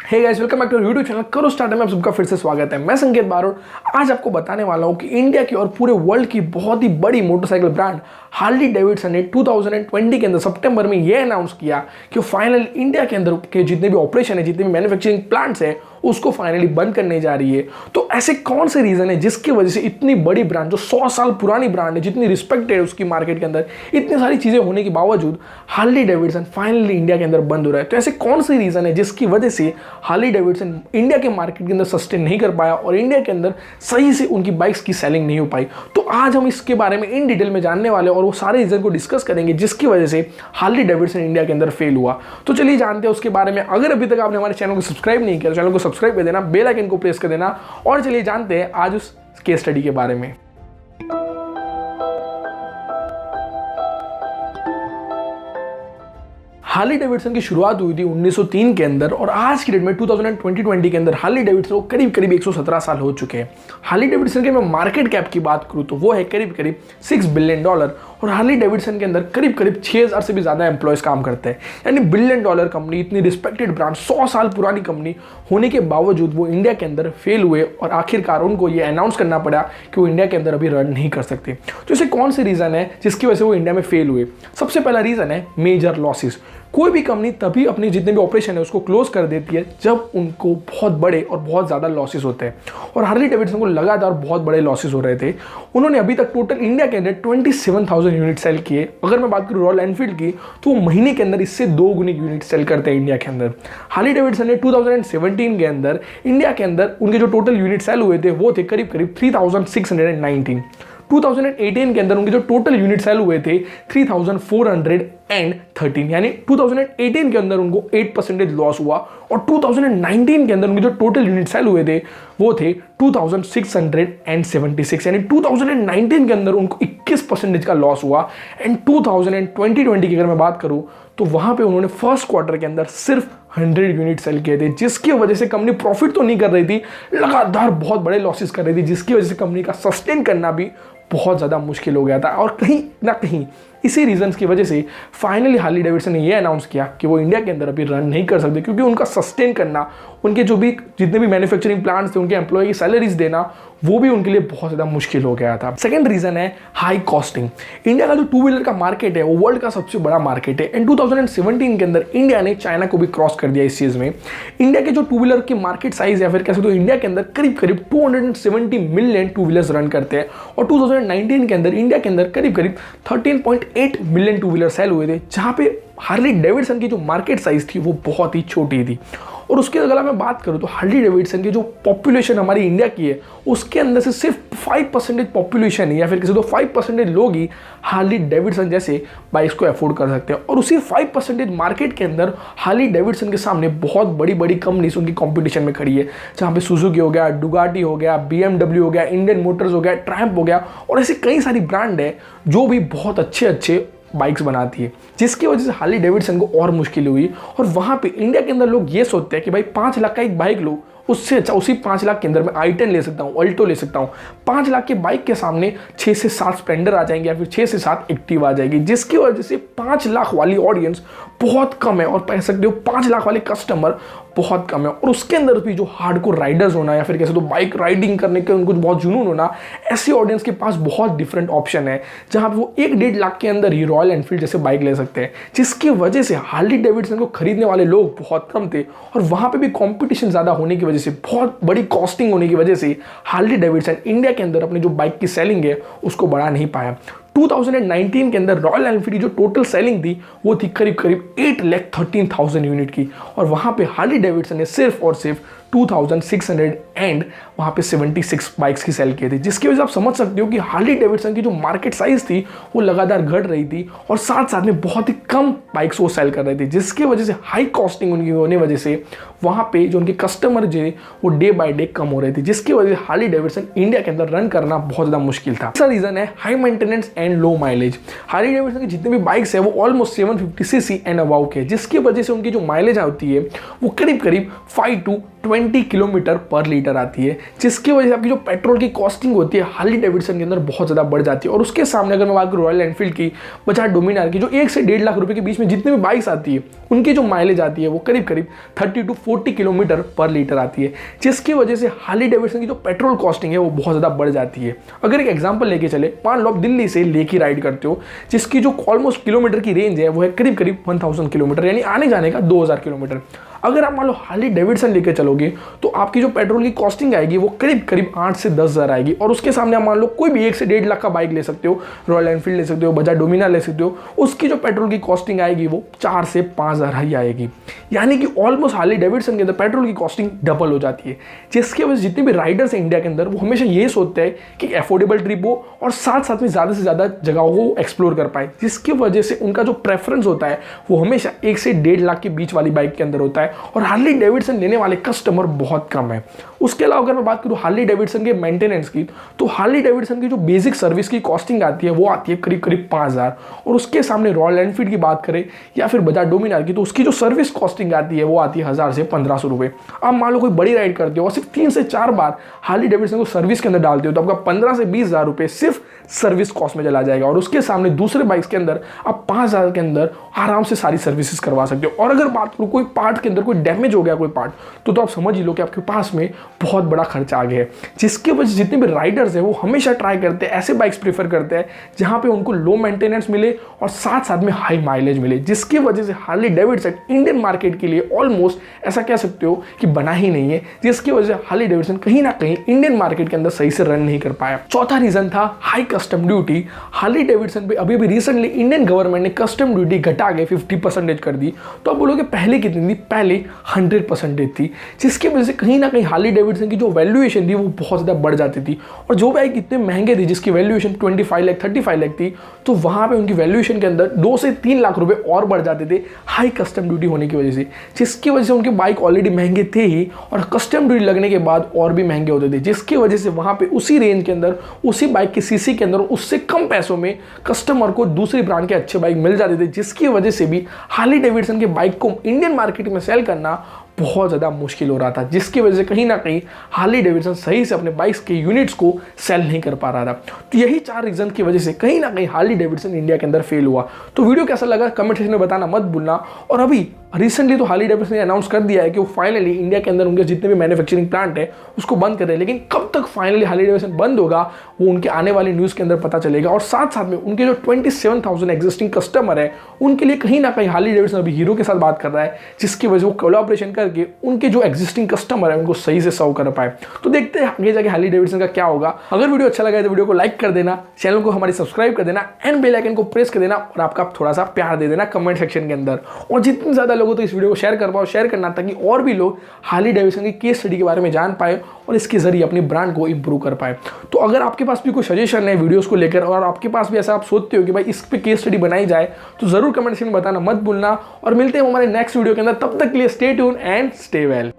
Hey guys, welcome back to YouTube channel करो start में आप सबका फिर से स्वागत है। मैं संकेत बारोड़ आज आपको बताने वाला हूं कि इंडिया की और पूरे वर्ल्ड की बहुत ही बड़ी मोटरसाइकिल ब्रांड हार्ली डेविडसन ने 2020 के अंदर सितंबर में यह अनाउंस किया कि फाइनल इंडिया के अंदर के जितने भी ऑपरेशन है, जितने भी मैन्युफैक्चरिंग प्लांट्स है, उसको फाइनली बंद करने जा रही है। तो ऐसे कौन से रीजन है जिसकी वजह से इतनी बड़ी ब्रांड, जो 100 साल पुरानी ब्रांड है, जितनी रिस्पेक्टेड है उसकी मार्केट के अंदर, इतनी सारी चीजें होने के बावजूद हार्ली डेविडसन फाइनली इंडिया के अंदर बंद हो रहा है। तो ऐसे कौन से रीजन है जिसकी वजह से हार्ली डेविडसन इंडिया के मार्केट के अंदर सस्टेन नहीं कर पाया और इंडिया के अंदर सही से उनकी बाइक्स की सेलिंग नहीं हो पाई। तो आज हम इसके बारे में इन डिटेल में जानने वाले और वो सारे रीजन को डिस्कस करेंगे जिसकी वजह से हार्ली डेविडसन इंडिया के अंदर फेल हुआ। तो चलिए जानते हैं उसके बारे में। अगर अभी तक आपने हमारे चैनल को सब्सक्राइब नहीं किया तो चैनल को सब्सक्राइब कर देना, बेल आइकन को प्रेस कर देना और चलिए जानते हैं आज उस केस स्टडी के बारे में। हार्ली डेविडसन की शुरुआत हुई थी 1903 के अंदर और आज की डेट में 2020 के अंदर हार्ली डेविडसन को करीब 117 साल हो चुके हैं। हार्ली डेविडसन के मैं मार्केट कैप की बात करूं तो वो है करीब $6 बिलियन और हार्ली डेविडसन के अंदर करीब 6000 से भी ज़्यादा एम्प्लॉयज़ काम करते हैं। यानी $1 बिलियन कंपनी, इतनी रिस्पेक्टेड ब्रांड, 100 साल पुरानी कंपनी होने के बावजूद वो इंडिया के अंदर फेल हुए और आखिरकार उनको ये अनाउंस करना पड़ा कि वो इंडिया के अंदर अभी रन नहीं कर सकते। तो ऐसे कौन से रीज़न है जिसकी वजह से वो इंडिया में फेल हुए? सबसे पहला रीज़न है मेजर लॉसेस। कोई भी कंपनी तभी अपने जितने भी ऑपरेशन है उसको क्लोज कर देती है जब उनको बहुत बड़े और बहुत ज़्यादा लॉसेस होते हैं, और हार्ली डेविडसन को लगातार बहुत बड़े लॉसेस हो रहे थे। उन्होंने अभी तक टोटल इंडिया के अंदर 27,000 यूनिट सेल किए। अगर मैं बात करूँ रॉयल एनफील्ड की तो वो महीने के अंदर इससे 2 गुनी यूनिट सेल करते हैं इंडिया के अंदर। हार्ली डेविडसन ने 2017 के अंदर इंडिया के अंदर उनके जो टोटल यूनिट सेल हुए थे वो थे करीब 3619। 2018 के अंदर उनके जो टोटल यूनिट सेल हुए थे 3413, यानी 2018 के अंदर उनको 8% लॉस हुआ और 2019 के अंदर उनके जो टोटल यूनिट सेल हुए थे वो थे 2676, यानी 2019 के अंदर उनको 21% का लॉस हुआ। एंड 2020 की अगर मैं बात करूं तो वहां पे उन्होंने फर्स्ट क्वार्टर के अंदर सिर्फ 100 यूनिट सेल किए थे, जिसकी वजह से कंपनी प्रॉफिट तो नहीं कर रही थी, लगातार बहुत बड़े लॉसेस कर रही थी, जिसकी वजह से कंपनी का सस्टेन करना भी बहुत ज़्यादा मुश्किल हो गया था। और कहीं ना कहीं इसी रीजंस की वजह से फाइनली हार्ली डेविडसन ने यह अनाउंस किया कि वो इंडिया के अंदर अभी रन नहीं कर सकते, क्योंकि उनका सस्टेन करना, उनके जो भी जितने भी मैन्युफैक्चरिंग प्लांट्स थे, उनके एम्प्लॉय की सैलरीज देना, वो भी उनके लिए बहुत ज़्यादा मुश्किल हो गया था। सेकंड रीजन है हाई कॉस्टिंग। इंडिया का जो 2 व्हीलर का मार्केट है वो वर्ल्ड का सबसे बड़ा मार्केट है। एंड 2017 के अंदर इंडिया ने चाइना को भी क्रॉस कर दिया इस चीज़ में। इंडिया के जो 2 व्हीलर की मार्केट साइज या फिर कैसे तो इंडिया के अंदर करीब 270 मिलियन 2 व्हीलर्स रन करते हैं और 2019 के अंदर इंडिया के अंदर करीब 13.8 मिलियन 2 व्हीलर सेल हुए थे, जहाँ पे हार्ली डेविडसन की जो मार्केट साइज थी वो बहुत ही छोटी थी। और उसके अगर मैं बात करूँ तो हार्ली डेविडसन की जो पॉपुलेशन हमारी इंडिया की है उसके अंदर से सिर्फ 5% पॉपुलेशन है या फिर किसी तो 5% लोग ही हार्ली डेविडसन जैसे बाइक्स को अफोर्ड कर सकते हैं। और उसी 5% मार्केट के अंदर हार्ली डेविडसन के सामने बहुत बड़ी बड़ी कंपनीज उनकी कंपटीशन में खड़ी है, जहाँ पे सुजुकी हो गया, डुगाटी हो गया, BMW हो गया, इंडियन मोटर्स हो गया, ट्रायम्फ हो गया, और ऐसी कई सारी ब्रांड है जो भी बहुत अच्छे बाइक्स बनाती है, जिसकी वजह से हार्ली डेविडसन को और मुश्किल हुई। और वहाँ पे इंडिया के अंदर लोग ये सोचते हैं कि भाई 5 लाख का एक बाइक लो, उससे अच्छा उसी 5 लाख के अंदर मैं i10 ले सकता हूँ, ऑल्टो ले सकता हूँ। 5 लाख के बाइक के सामने 6 से 7 स्प्लेंडर आ जाएंगे या फिर 6 से 7 एक्टिव आ जाएगी, जिसकी वजह से 5 लाख वाली ऑडियंस बहुत कम है और कह सकते हो 5 लाख वाले कस्टमर बहुत कम है। और उसके अंदर भी जो हार्डकोर राइडर्स होना या फिर कैसे तो बाइक राइडिंग करने के उनको बहुत जुनून होना, ऐसी ऑडियंस के पास बहुत डिफरेंट ऑप्शन है, जहाँ पे वो 1-1.5 लाख के अंदर ही रॉयल एनफील्ड जैसे बाइक ले सकते हैं, जिसकी वजह से हार्ली डेविडसन को खरीदने वाले लोग बहुत कम थे। और वहाँ पे भी कॉम्पिटिशन ज़्यादा होने की वजह से, बहुत बड़ी कॉस्टिंग होने की वजह से हार्ली डेविडसन इंडिया के अंदर अपनी जो बाइक की सेलिंग है उसको बढ़ा नहीं पाया। 2019 के अंदर रॉयल एनफील्ड की जो टोटल सेलिंग थी वो थी करीब 8,13,000 यूनिट की, और वहाँ पे हार्ली डेविडसन ने सिर्फ और सिर्फ 2600 एंड वहाँ पे 76 बाइक्स की सेल किए थे, जिसकी वजह से आप समझ सकते हो कि हार्ली डेविडसन की जो मार्केट साइज थी वो लगातार घट रही थी और साथ साथ में बहुत ही कम बाइक्स वो सेल कर रहे थे, जिसकी वजह से हाई कॉस्टिंग उनकी होने वजह से वहाँ पे जो उनके कस्टमर जो वो डे बाय डे कम हो रहे थे, जिसकी वजह से हार्ली डेविडसन इंडिया के अंदर रन करना बहुत ज़्यादा मुश्किल था। दूसरा रीज़न है high maintenance and low mileage. Harley Davidson की जितने भी बाइक्स है वो ऑलमोस्ट 750 cc एंड अबाउ के, जिसकी वजह से उनकी जो माइलेज होती है वो करीब 5 to 20 किलोमीटर पर लीटर आती है, जिसकी वजह से आपकी जो पेट्रोल की कॉस्टिंग होती है हार्ली डेविडसन के अंदर बहुत ज़्यादा बढ़ जाती है। और उसके सामने अगर मैं बात करूँ रॉयल एनफील्ड की, बजाज डोमिनार की, जो 1 से 1.5 लाख रुपए के बीच में जितने भी बाइक्स आती है उनकी जो माइलेज आती है वो करीब करीब 30 to 40 किलोमीटर पर लीटर आती है, जिसकी वजह से हार्ली डेविडसन की जो पेट्रोल कॉस्टिंग है वो बहुत ज़्यादा बढ़ जाती है। अगर एक एग्जांपल लेके चले, मान लो आप दिल्ली से लेके राइड करते हो, जिसकी जो ऑलमोस्ट किलोमीटर की रेंज है वो है करीब करीब 1000 किलोमीटर, यानी आने जाने का 2000 किलोमीटर। अगर आप मान लो हार्ली डेविडसन लेके चलोगे तो आपकी जो पेट्रोल की कॉस्टिंग आएगी वो करीब करीब 8 से 10 हज़ार आएगी। और उसके सामने आप मान लो कोई भी 1 से 1.5 लाख का बाइक ले सकते हो, रॉयल एनफील्ड ले सकते हो, बजाज डोमिनार ले सकते हो, उसकी जो पेट्रोल की कॉस्टिंग आएगी वो 4 से 5 हज़ार ही आएगी। यानी कि ऑलमोस्ट हार्ली डेविडसन के अंदर पेट्रोल की कॉस्टिंग डबल हो जाती है, जिसकी वजह से जितने भी राइडर्स हैं इंडिया के अंदर वो हमेशा ये सोचते हैं कि अफोर्डेबल ट्रिप हो और साथ साथ में ज़्यादा से ज़्यादा जगहों को एक्सप्लोर कर पाए, जिसकी वजह से उनका जो प्रेफरेंस होता है वो हमेशा 1 से 1.5 लाख के बीच वाली बाइक के अंदर होता है। और हार्ली डेविडसन लेने वाले कस्टमर बहुत कम है। उसके अलावा अगर मैं बात करूँ हार्ली डेविडसन के मेंटेनेंस की, तो हार्ली डेविडसन की जो बेसिक सर्विस की कॉस्टिंग आती है वो आती है करीब करीब 5000। और उसके सामने रॉयल एनफील्ड की बात करें या फिर बजाज डोमिनार की, तो उसकी जो सर्विस कॉस्टिंग आती है वो आती है 1000 से 1500 रुपये। आप मान लो कोई बड़ी राइड करते हो और सिर्फ 3 से 4 बार हार्ली डेविडसन को सर्विस के अंदर डालते हो तो आपका 15 से 20 हज़ार रुपये सिर्फ सर्विस कॉस्ट में चला जाएगा। और उसके सामने दूसरे बाइक्स के अंदर आप 5000 के अंदर आराम से सारी सर्विसेज करवा सकते हो। और अगर बात करूँ कोई पार्ट के अंदर कोई डैमेज हो गया कोई पार्ट, तो आप समझ ही लो कि आपके पास में बहुत बड़ा खर्चा आ गया है, जिसकी वजह से जितने भी राइडर्स हैं वो हमेशा ट्राई करते हैं, ऐसे बाइक्स प्रीफर करते हैं जहां पे उनको लो मेंटेनेंस मिले और साथ साथ में हाई माइलेज मिले, जिसकी वजह से हार्ली डेविडसन इंडियन मार्केट के लिए ऑलमोस्ट ऐसा कह सकते हो कि बना ही नहीं है, जिसकी वजह से हार्ली डेविडसन कहीं ना कहीं इंडियन मार्केट के अंदर सही से रन नहीं कर पाया। चौथा रीजन था high custom duty. Harley Davidson पे अभी रिसेंटली इंडियन गवर्नमेंट ने कस्टम ड्यूटी घटा के 50% कर दी। तो आप बोलोगे पहले कितनी थी? पहले 100% थी, जिसकी वजह से कहीं ना कहीं हार्ली डेविडसन की जो वैल्यूएशन थी वो बहुत ज़्यादा बढ़ जाती थी। और जो बाइक इतने महंगे थी जिसकी वैल्यूएशन 25 लाख 35 लाख थी, तो वहाँ पे उनकी वैल्यूएशन के अंदर 2 से 3 लाख रुपए और बढ़ जाते थे हाई कस्टम ड्यूटी होने की वजह से, जिसकी वजह से उनके बाइक ऑलरेडी महंगे थे ही और कस्टम ड्यूटी लगने के बाद और भी महंगे होते थे, जिसकी वजह से वहाँ पे उसी रेंज के अंदर उसी बाइक की सीसी के अंदर उससे कम पैसों में कस्टमर को दूसरी ब्रांड के अच्छे बाइक मिल जाते थे, जिसकी वजह से भी हार्ली डेविडसन के बाइक को इंडियन मार्केट में सेल करना बहुत ज़्यादा मुश्किल हो रहा था, जिसकी वजह से कहीं ना कहीं हार्ली डेविडसन सही से अपने बाइक्स के यूनिट्स को सेल नहीं कर पा रहा था। तो यही 4 रीजन की वजह से कहीं ना कहीं हार्ली डेविडसन इंडिया के अंदर फेल हुआ। तो वीडियो कैसा लगा कमेंट सेक्शन में बताना मत भूलना। और अभी रिसेंटली तो हार्ली डेविडसन ने अनाउंस कर दिया है कि वो फाइनली इंडिया के अंदर उनके जितने भी मैन्युफैक्चरिंग प्लांट है उसको बंद कर रहे हैं, लेकिन कब तक फाइनली हार्ली डेविडसन बंद होगा वो उनके आने वाली न्यूज़ के अंदर पता चलेगा। और साथ साथ में उनके जो 27,000 एग्जिस्टिंग कस्टमर है उनके लिए कहीं ना कहीं हार्ली डेविडसन अभी हीरो के साथ बात कर रहा है, जिसकी वजह से वो कोलैबोरेशन करके उनके जो एग्जिस्टिंग कस्टमर है उनको सही से सर्व कर पाए। तो देखते हैं आगे जाके हार्ली डेविडसन का क्या होगा। अगर वीडियो अच्छा लगा है तो वीडियो को लाइक कर देना, चैनल को हमारी सब्सक्राइब कर देना एंड बेल आइकन को प्रेस कर देना और आपका थोड़ा सा प्यार दे देना कमेंट सेक्शन के अंदर। और जितने ज़्यादा लोगों तो इस वीडियो को शेयर कर पाओ, शेयर करना ताकि और भी लोग हार्ली डेविडसन की केस स्टडी के बारे में जान पाए और इसके जरिए अपनी ब्रांड को इंप्रूव कर पाए। तो अगर आपके पास भी कोई सजेशन है वीडियोस को लेकर और आपके पास भी ऐसा आप सोचते हो कि भाई इस पे केस स्टडी बनाई जाए तो जरूर कमेंट सेक्शन में बताना मत भूलना। और मिलते हैं हमारे नेक्स्ट वीडियो के अंदर, तब तक के लिए stay tune and stay well.